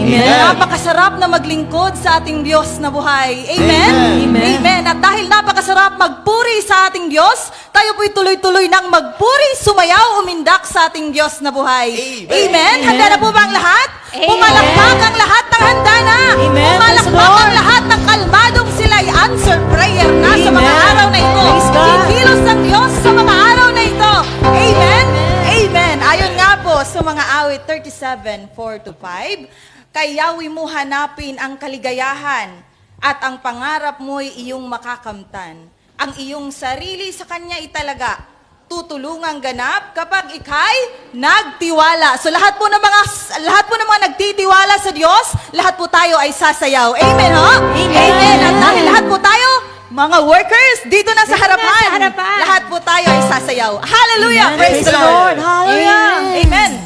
Napakasarap na maglingkod sa ating Diyos na buhay. Amen? Amen. Amen. At dahil napakasarap magpuri sa ating Diyos, tayo po'y tuloy-tuloy ng magpuri, sumayaw, umindak sa ating Diyos na buhay. Amen? Handa na po ba ang lahat? Amen. Pumalakpak ang lahat ng handa na. Amen. Pumalakpak ang lahat ng kalmadong sila'y answer prayer na sa mga Amen. araw na ito. Praise God. Kikilos ng Diyos sa mga araw na ito. Amen? Amen. Ayon nga po sa mga awit 37:4-5, kay Yahweh mo hanapin ang kaligayahan at ang pangarap mo'y iyong makakamtan. Ang iyong sarili sa Kanya italaga, tutulungang ganap kapag ikay nagtiwala. So lahat po ng mga nagtitiwala sa Diyos, lahat po tayo ay sasayaw. Amen, ho? Amen. At dahil lahat po tayo, mga workers, dito na sa harapan. Lahat po tayo ay sasayaw. Hallelujah! Amen. Praise the Lord! Hallelujah! Amen!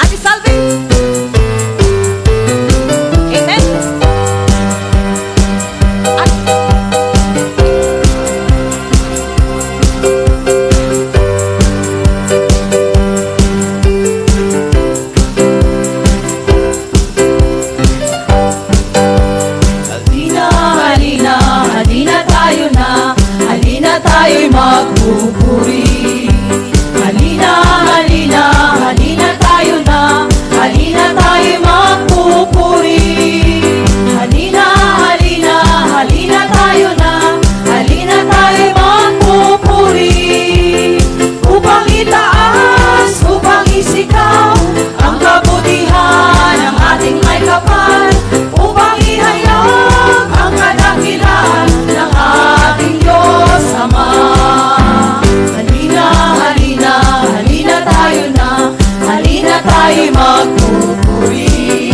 Ate Salve! Amen! Tayo'y magpupuri. Halina, halina, halina tayo na. Halina tayo'y magpupuri. Halina, halina, halina tayo na. Halina tayo'y magpupuri. Upang itaas, upang isikaw ang kabutihan ng ating may kapal. Upang ihayag ang kadakilaan ng ating Diyos Ama. Halina, halina, halina tayo na. Halina tayo'y magpupuri.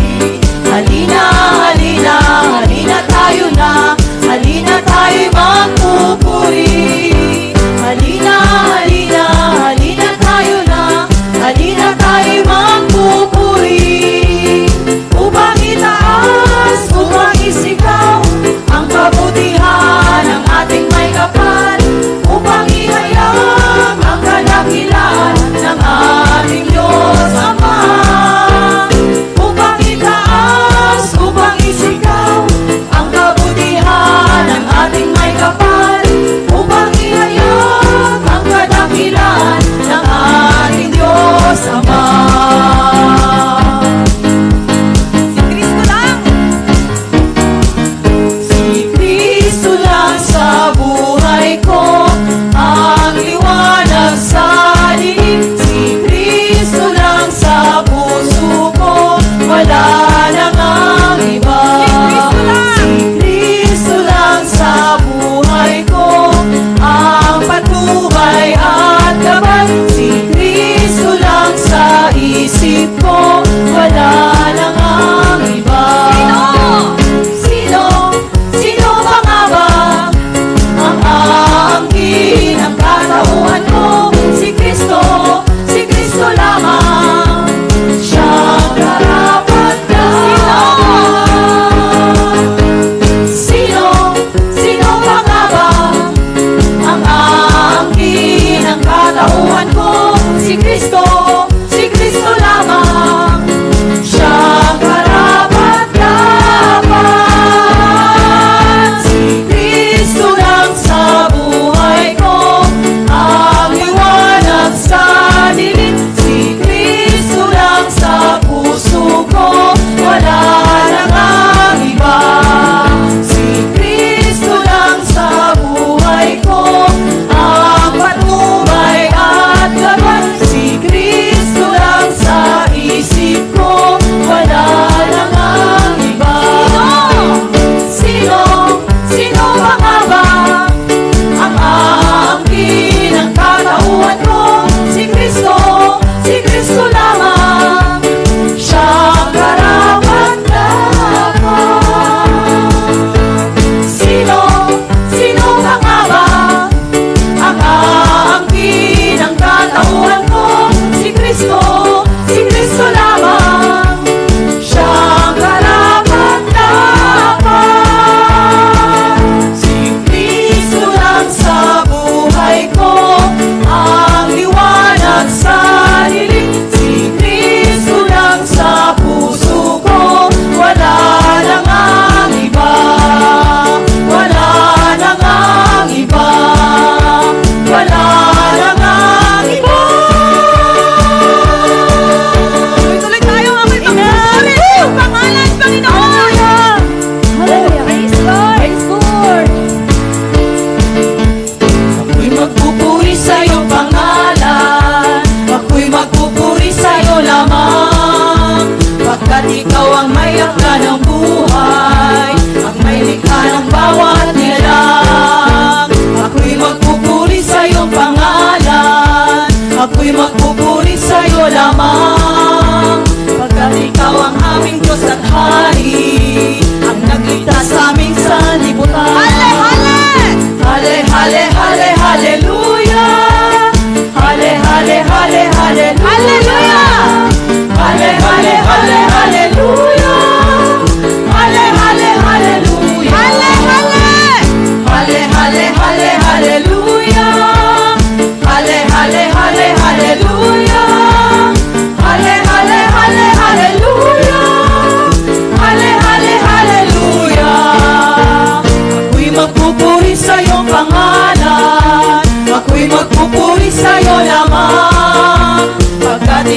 Halina, halina, halina tayo na. Halina tayo'y magpupuri. Halina, halina, halina tayo na. Halina tayo'y magpupuri. Upang itaas, upang isikaw ang kabutihan ng ating may kapal. Upang ihayag ang kadakilaan ng ating Diyos Ama.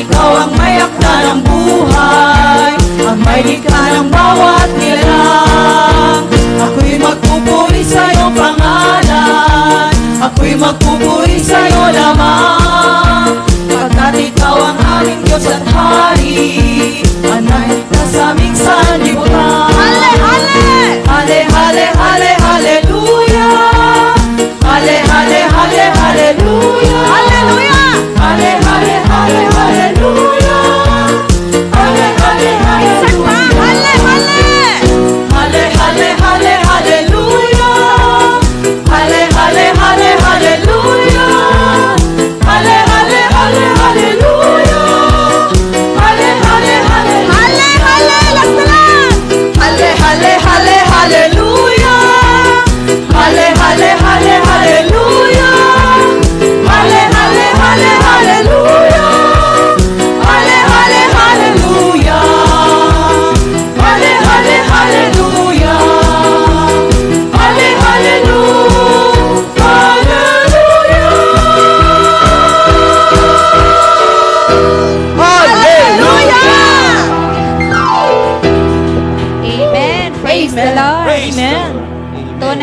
ikaw ang may akda ng buhay, ang may likha ng bawat nilalang. Ako'y magpupuri sa iyong pangalan, ako'y magpupuri sa iyo lamang, pagkat ikaw ang aming Diyos at Hari.